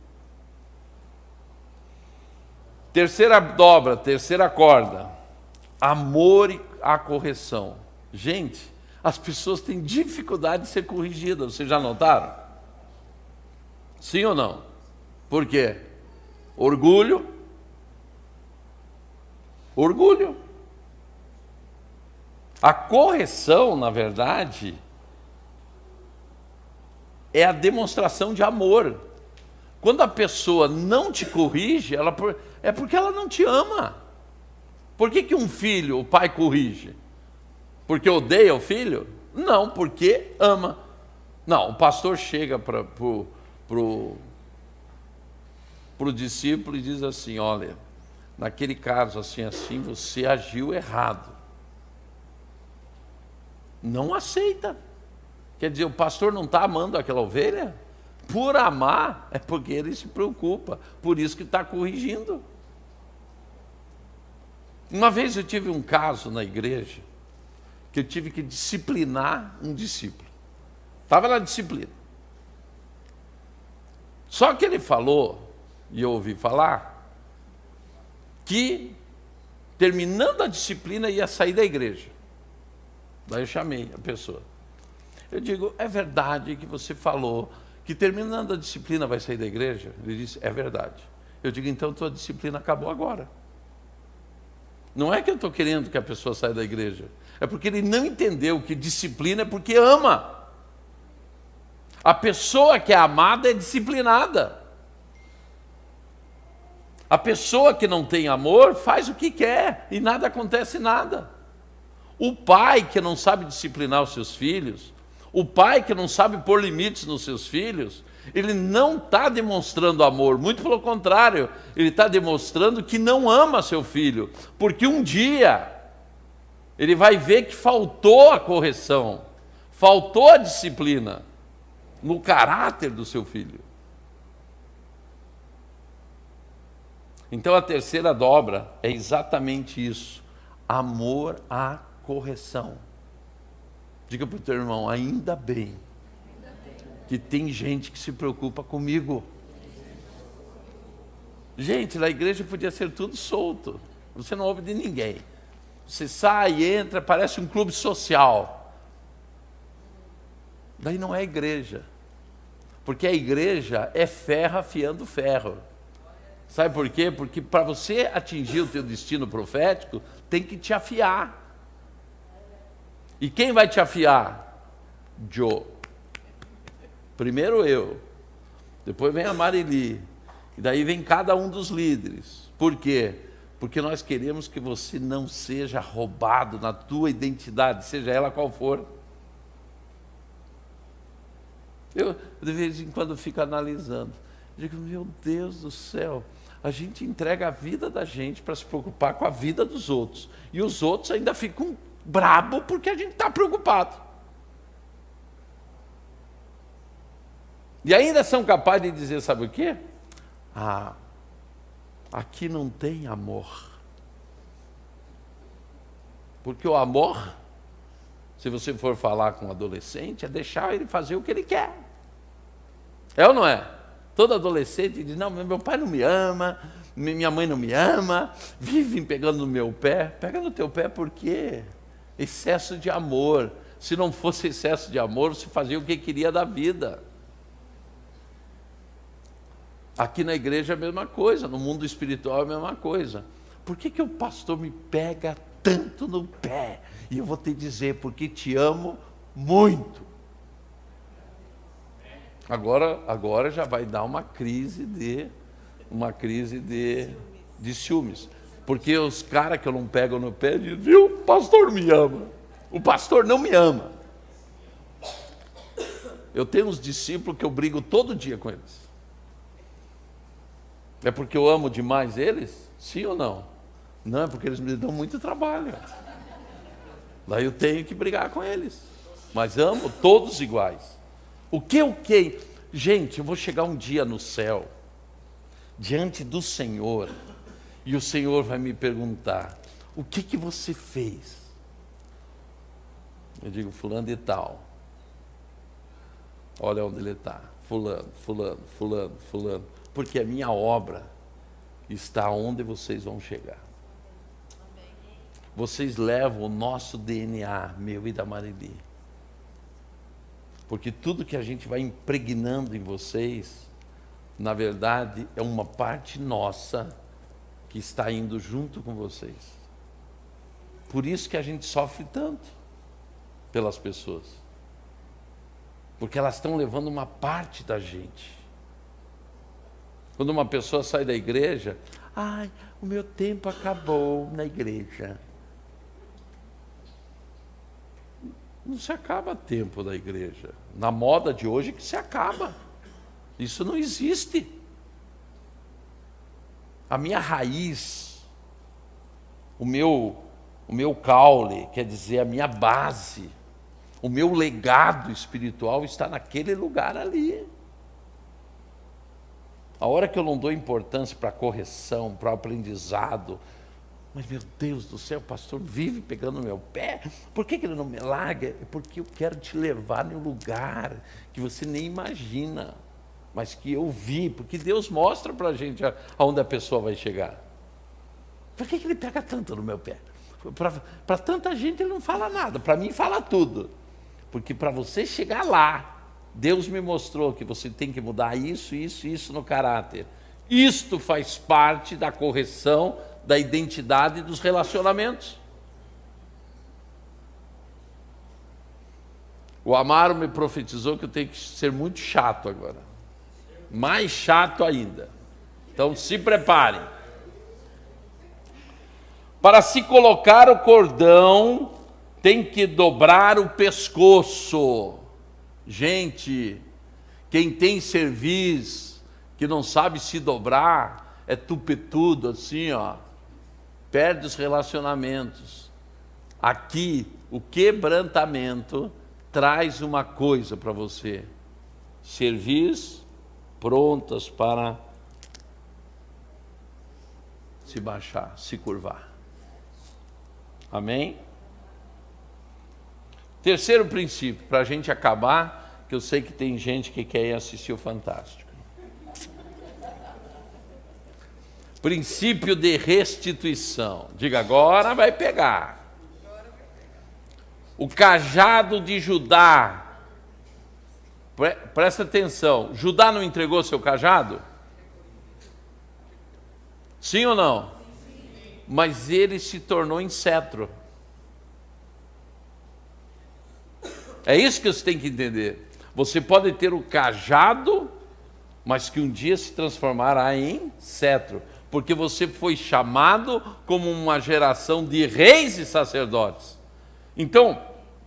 Terceira dobra, terceira corda. Amor e a correção. Gente, as pessoas têm dificuldade de ser corrigidas, vocês já notaram? Sim ou não? Por quê? Orgulho. A correção, na verdade, é a demonstração de amor. Quando a pessoa não te corrige, é porque ela não te ama. Por que um filho, o pai corrige? Porque odeia o filho? Não, porque ama. Não, o pastor chega para o discípulo e diz assim: olha, naquele caso assim, você agiu errado. Não aceita. Quer dizer, o pastor não está amando aquela ovelha? Por amar, é porque ele se preocupa, por isso que está corrigindo. Uma vez eu tive um caso na igreja, que eu tive que disciplinar um discípulo. Estava na disciplina. Só que ele falou, e eu ouvi falar, que terminando a disciplina ia sair da igreja. Daí eu chamei a pessoa. Eu digo: é verdade que você falou que terminando a disciplina vai sair da igreja? Ele disse: é verdade. Eu digo: então tua disciplina acabou agora. Não é que eu estou querendo que a pessoa saia da igreja, é porque ele não entendeu que disciplina é porque ama. A pessoa que é amada é disciplinada. A pessoa que não tem amor faz o que quer e nada acontece nada. O pai que não sabe disciplinar os seus filhos, o pai que não sabe pôr limites nos seus filhos, ele não está demonstrando amor, muito pelo contrário, ele está demonstrando que não ama seu filho, porque um dia ele vai ver que faltou a correção, faltou a disciplina no caráter do seu filho. Então a terceira dobra é exatamente isso: amor à correção. Diga para o teu irmão: ainda bem que tem gente que se preocupa comigo. Gente, na igreja podia ser tudo solto, você não ouve de ninguém. Você sai, entra, parece um clube social. Daí não é igreja, porque a igreja é ferro afiando ferro. Sabe por quê? Porque para você atingir o teu destino profético, tem que te afiar. E quem vai te afiar? Joe. Primeiro eu, depois vem a Marili, e daí vem cada um dos líderes. Por quê? Porque nós queremos que você não seja roubado na tua identidade, seja ela qual for. Eu, de vez em quando, fico analisando. Digo: meu Deus do céu, a gente entrega a vida da gente para se preocupar com a vida dos outros. E os outros ainda ficam brabo porque a gente está preocupado. E ainda são capazes de dizer, sabe o quê? Ah, aqui não tem amor. Porque o amor, se você for falar com um adolescente, é deixar ele fazer o que ele quer. É ou não é? Todo adolescente diz: não, meu pai não me ama, minha mãe não me ama, vivem pegando no meu pé. Pega no teu pé por quê? Excesso de amor. Se não fosse excesso de amor, você fazia o que queria da vida. Aqui na igreja é a mesma coisa, no mundo espiritual é a mesma coisa. Por que o pastor me pega tanto no pé? E eu vou te dizer: porque te amo muito. Agora já vai dar uma crise de ciúmes. Porque os caras que eu não pego no pé dizem: viu, o pastor me ama. O pastor não me ama. Eu tenho uns discípulos que eu brigo todo dia com eles. É porque eu amo demais eles? Sim ou não? Não, é porque eles me dão muito trabalho. Daí eu tenho que brigar com eles. Mas amo todos iguais. O que? Gente, eu vou chegar um dia no céu, diante do Senhor, e o Senhor vai me perguntar: o que você fez? Eu digo: fulano de tal. Olha onde ele está. Fulano. Porque a minha obra está onde vocês vão chegar. Vocês levam o nosso DNA, meu e da Marili. Porque tudo que a gente vai impregnando em vocês, na verdade, é uma parte nossa que está indo junto com vocês. Por isso que a gente sofre tanto pelas pessoas. Porque elas estão levando uma parte da gente. Quando uma pessoa sai da igreja, ai, o meu tempo acabou na igreja. Não se acaba tempo da igreja. Na moda de hoje que se acaba. Isso não existe. A minha raiz, o meu caule, quer dizer, a minha base, o meu legado espiritual está naquele lugar ali. A hora que eu não dou importância para a correção, para o aprendizado, mas meu Deus do céu, o pastor vive pegando no meu pé, por que ele não me larga? É porque eu quero te levar num lugar que você nem imagina, mas que eu vi, porque Deus mostra para a gente aonde a pessoa vai chegar. Por que ele pega tanto no meu pé? Para tanta gente ele não fala nada, para mim fala tudo, porque para você chegar lá, Deus me mostrou que você tem que mudar isso no caráter. Isto faz parte da correção da identidade dos relacionamentos. O Amaro me profetizou que eu tenho que ser muito chato agora. Mais chato ainda. Então se preparem. Para se colocar o cordão, tem que dobrar o pescoço. Gente, quem tem cerviz, que não sabe se dobrar, é tupetudo assim, ó, perde os relacionamentos. Aqui, o quebrantamento traz uma coisa para você: cerviz prontas para se baixar, se curvar. Amém? Terceiro princípio, para a gente acabar, que eu sei que tem gente que quer ir assistir o Fantástico. Princípio de restituição. Diga, agora vai pegar. O cajado de Judá. Presta atenção. Judá não entregou seu cajado? Sim ou não? Sim. Mas ele se tornou em cetro. É isso que você tem que entender. Você pode ter o cajado, mas que um dia se transformará em cetro. Porque você foi chamado como uma geração de reis e sacerdotes. Então,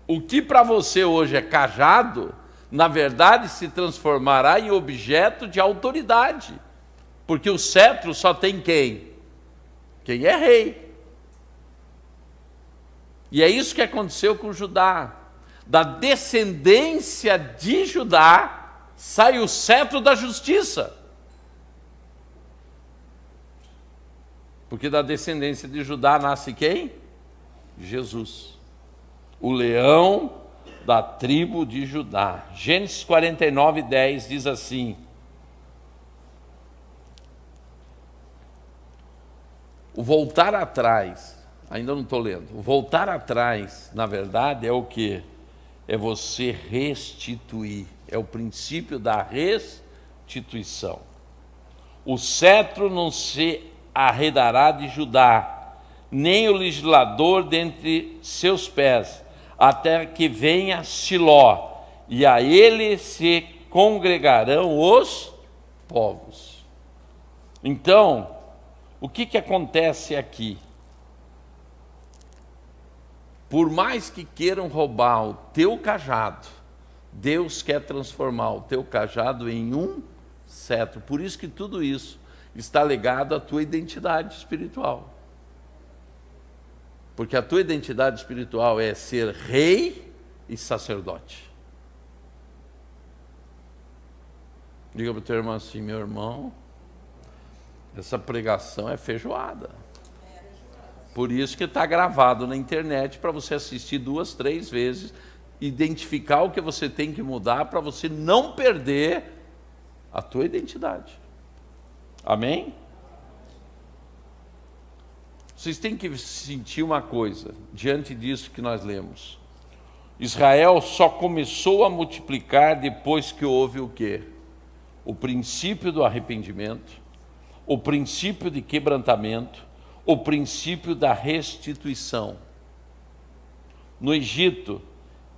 o que para você hoje é cajado, na verdade se transformará em objeto de autoridade. Porque o cetro só tem quem? Quem é rei. E é isso que aconteceu com Judá. Da descendência de Judá sai o cetro da justiça. Porque da descendência de Judá nasce quem? Jesus. O leão da tribo de Judá. Gênesis 49:10 diz assim: o voltar atrás, ainda não estou lendo, o voltar atrás, na verdade, é o quê? É você restituir, é o princípio da restituição. O cetro não se arredará de Judá, nem o legislador dentre seus pés, até que venha Siló, e a ele se congregarão os povos. Então, o que acontece aqui? Por mais que queiram roubar o teu cajado, Deus quer transformar o teu cajado em um cetro. Por isso que tudo isso está ligado à tua identidade espiritual. Porque a tua identidade espiritual é ser rei e sacerdote. Diga para o teu irmão assim: meu irmão, essa pregação é feijoada. Por isso que está gravado na internet para você assistir 2, 3 vezes, identificar o que você tem que mudar para você não perder a tua identidade. Amém? Vocês têm que sentir uma coisa diante disso que nós lemos. Israel só começou a multiplicar depois que houve o quê? O princípio do arrependimento, o princípio de quebrantamento, o princípio da restituição. No Egito,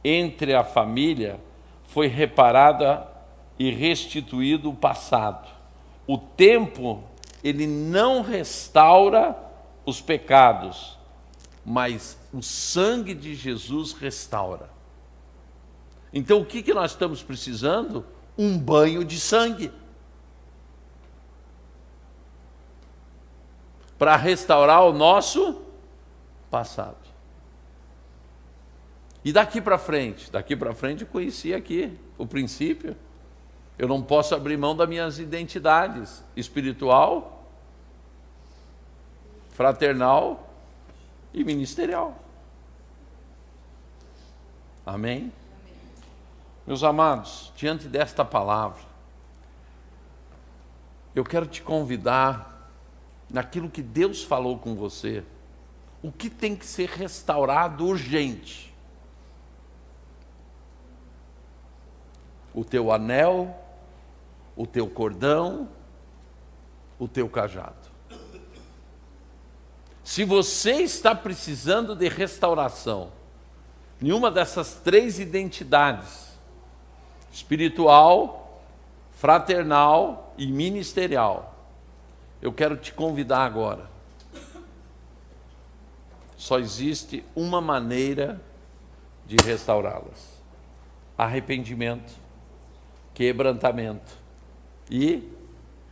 entre a família, foi reparada e restituído o passado. O tempo, ele não restaura os pecados, mas o sangue de Jesus restaura. Então o que nós estamos precisando? Um banho de sangue. Para restaurar o nosso passado. E daqui para frente? Daqui para frente eu conheci aqui o princípio. Eu não posso abrir mão das minhas identidades espiritual, fraternal e ministerial. Amém? Meus amados, diante desta palavra, eu quero te convidar naquilo que Deus falou com você, o que tem que ser restaurado urgente. O teu anel, o teu cordão, o teu cajado. Se você está precisando de restauração, nenhuma dessas 3 identidades, espiritual, fraternal e ministerial, eu quero te convidar agora. Só existe uma maneira de restaurá-las: arrependimento, quebrantamento e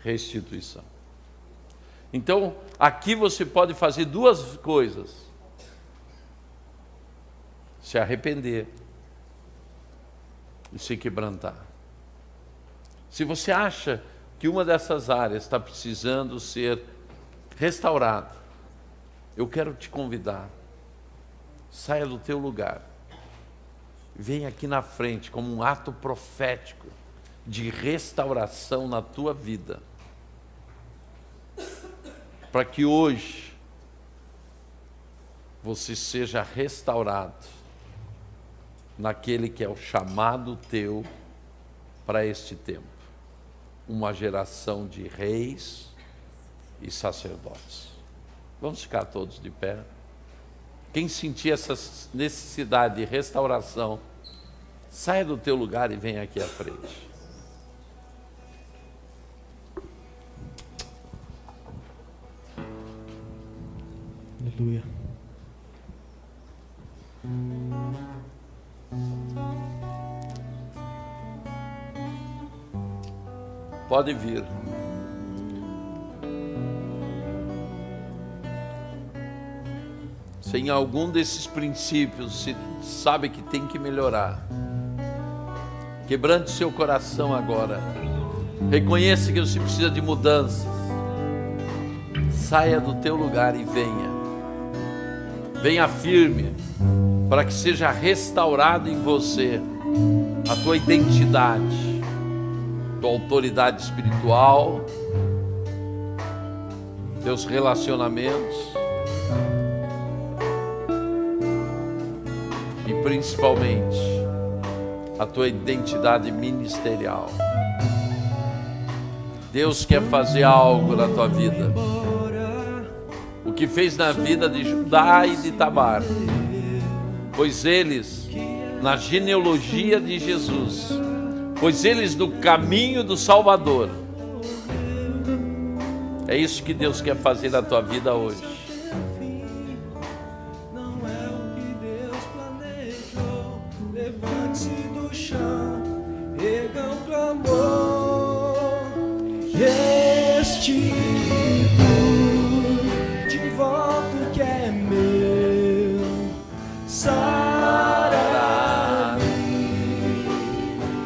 restituição. Então, aqui você pode fazer 2 coisas: se arrepender e se quebrantar. Se você acha que uma dessas áreas está precisando ser restaurada, eu quero te convidar: saia do teu lugar, venha aqui na frente como um ato profético de restauração na tua vida, para que hoje você seja restaurado naquele que é o chamado teu para este tempo, uma geração de reis e sacerdotes. Vamos ficar todos de pé. Quem sentir essa necessidade de restauração, saia do teu lugar e venha aqui à frente. Aleluia. Pode vir. Se em algum desses princípios se sabe que tem que melhorar, quebrante seu coração agora. Reconheça que você precisa de mudanças. Saia do teu lugar e venha. Venha firme, para que seja restaurado em você a tua identidade, tua autoridade espiritual, teus relacionamentos e principalmente a tua identidade ministerial. Deus quer fazer algo na tua vida. O que fez na vida de Judá e de Tamar, pois eles, na genealogia de Jesus, pois eles no caminho do Salvador. É isso que Deus quer fazer na tua vida hoje. Não é o que Deus planejou. Levante-se do chão. restitui de volta o que é meu. Sara-me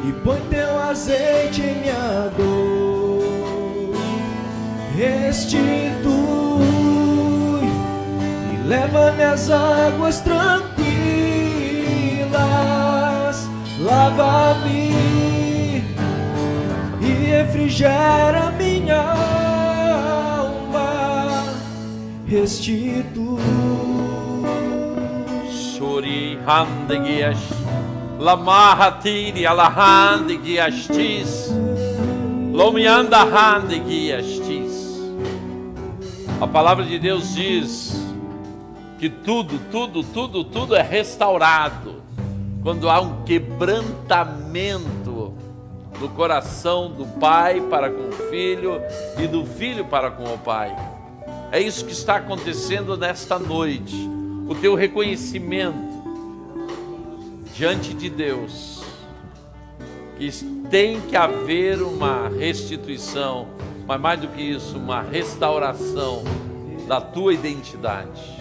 e põe teu azeite em minha dor. Restitui e leva-me às águas tranquilas. Lava-me e refrigera minha alma. Restitui. Shuri handegias, lamahatiri alahandegiastis, lomianda handegiastis. A palavra de Deus diz que tudo é restaurado quando há um quebrantamento do coração do pai para com o filho e do filho para com o pai. É isso que está acontecendo nesta noite. O teu reconhecimento diante de Deus, que tem que haver uma restituição, mas mais do que isso, uma restauração da tua identidade.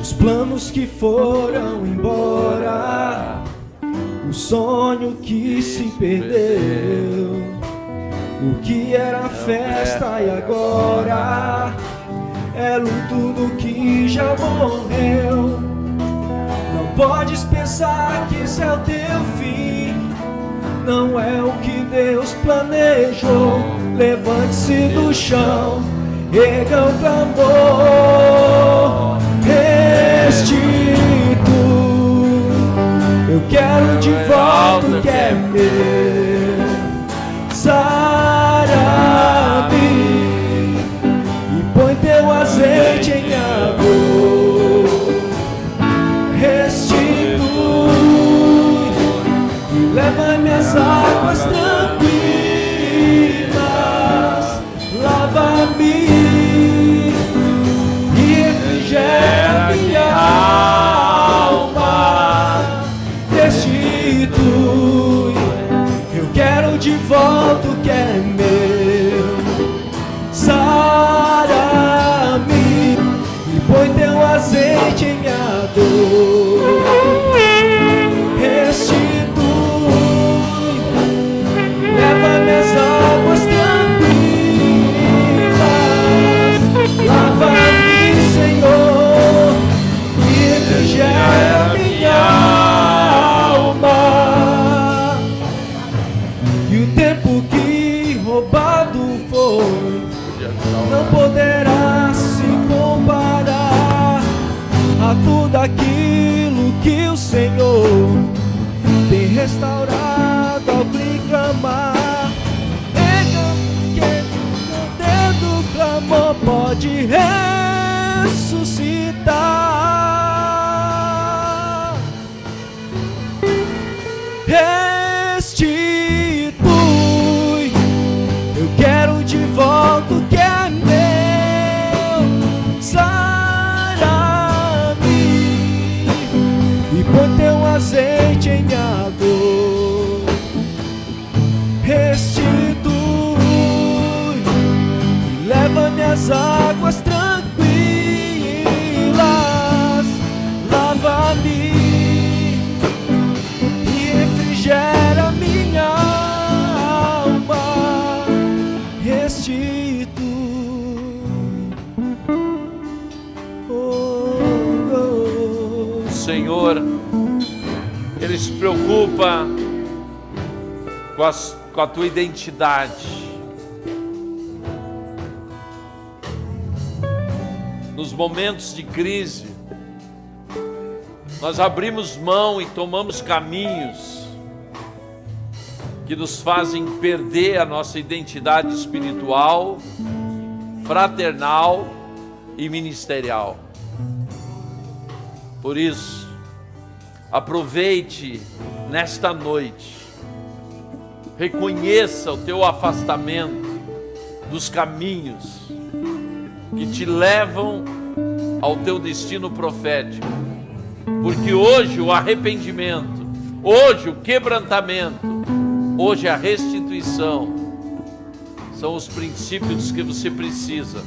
Os planos que foram embora, o sonho que se perdeu, o que era festa e agora é luto do que já morreu. Não podes pensar que esse é o teu fim, não é o que Deus planejou. Levante-se do chão, erga o clamor. Restitui, eu quero de volta o que é meu. Sara-me e põe teu azeite em minha dor. Restitui e leva-me às águas tranquilas. Lava-me e refrigera minha alma. Restitui, eu quero de volta o que é meu. Sara-me e põe teu azeite em minha dor. Restitui, leva-me às águas tranquilas. Lava-me, Senhor, e refrigera minha alma. E o tempo que roubado foi não poderá se comparar a tudo aquilo que o Senhor tem restaurado ao clamar. Quem no dedo clamou pode ressuscitar. Restitui, eu quero de volta o que é meu. Sara-me e põe teu azeite em minha dor. Restitui e leva-me às águas tranquilas. Lava-me e refrigera minha alma. Restitui. O Senhor, Ele se preocupa com a tua identidade. Nos momentos de crise, nós abrimos mão e tomamos caminhos que nos fazem perder a nossa identidade espiritual, fraternal e ministerial. Por isso, aproveite nesta noite, reconheça o teu afastamento dos caminhos que te levam ao teu destino profético Porque hoje o arrependimento, hoje o quebrantamento, hoje a restituição são os princípios que você precisa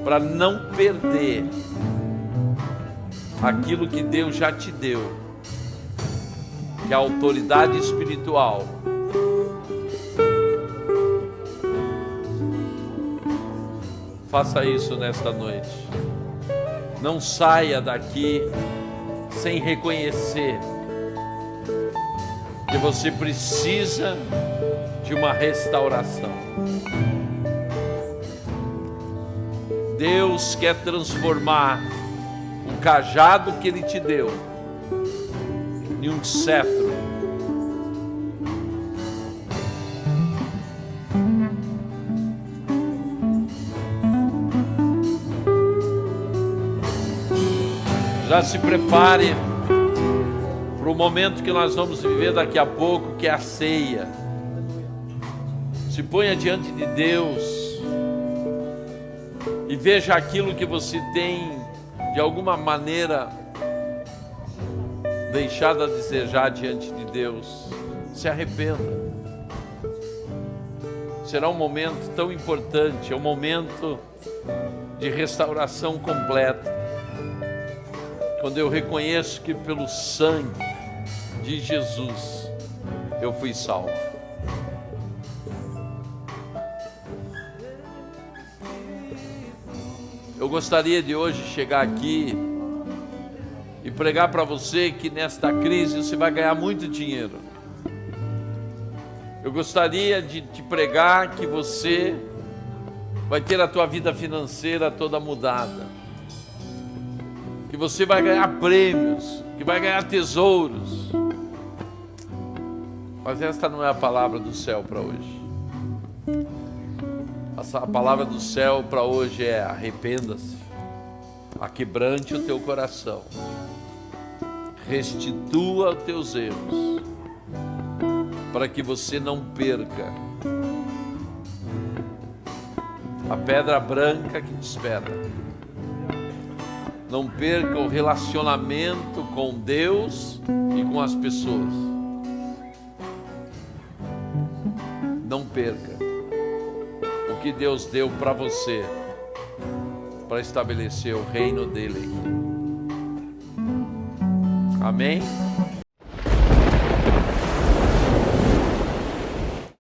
para não perder aquilo que Deus já te deu, que é a autoridade espiritual. Faça isso nesta noite. Não saia daqui sem reconhecer que você precisa de uma restauração. Deus quer transformar o cajado que Ele te deu em um cetro. Já se prepare para o momento que nós vamos viver daqui a pouco, que é a ceia. Se ponha diante de Deus e veja aquilo que você tem, de alguma maneira, deixado a desejar diante de Deus. Se arrependa. Será um momento tão importante, é um momento de restauração completa. Quando eu reconheço que pelo sangue de Jesus eu fui salvo. Eu gostaria de hoje chegar aqui e pregar para você que nesta crise você vai ganhar muito dinheiro. Eu gostaria de te pregar que você vai ter a tua vida financeira toda mudada. Que você vai ganhar prêmios, que vai ganhar tesouros. Mas esta não é a palavra do céu para hoje. A palavra do céu para hoje é: arrependa-se, aquebrante o teu coração, restitua os teus erros, para que você não perca a pedra branca que te espera. Não perca o relacionamento com Deus e com as pessoas. Não perca o que Deus deu para você, para estabelecer o reino dele. Amém?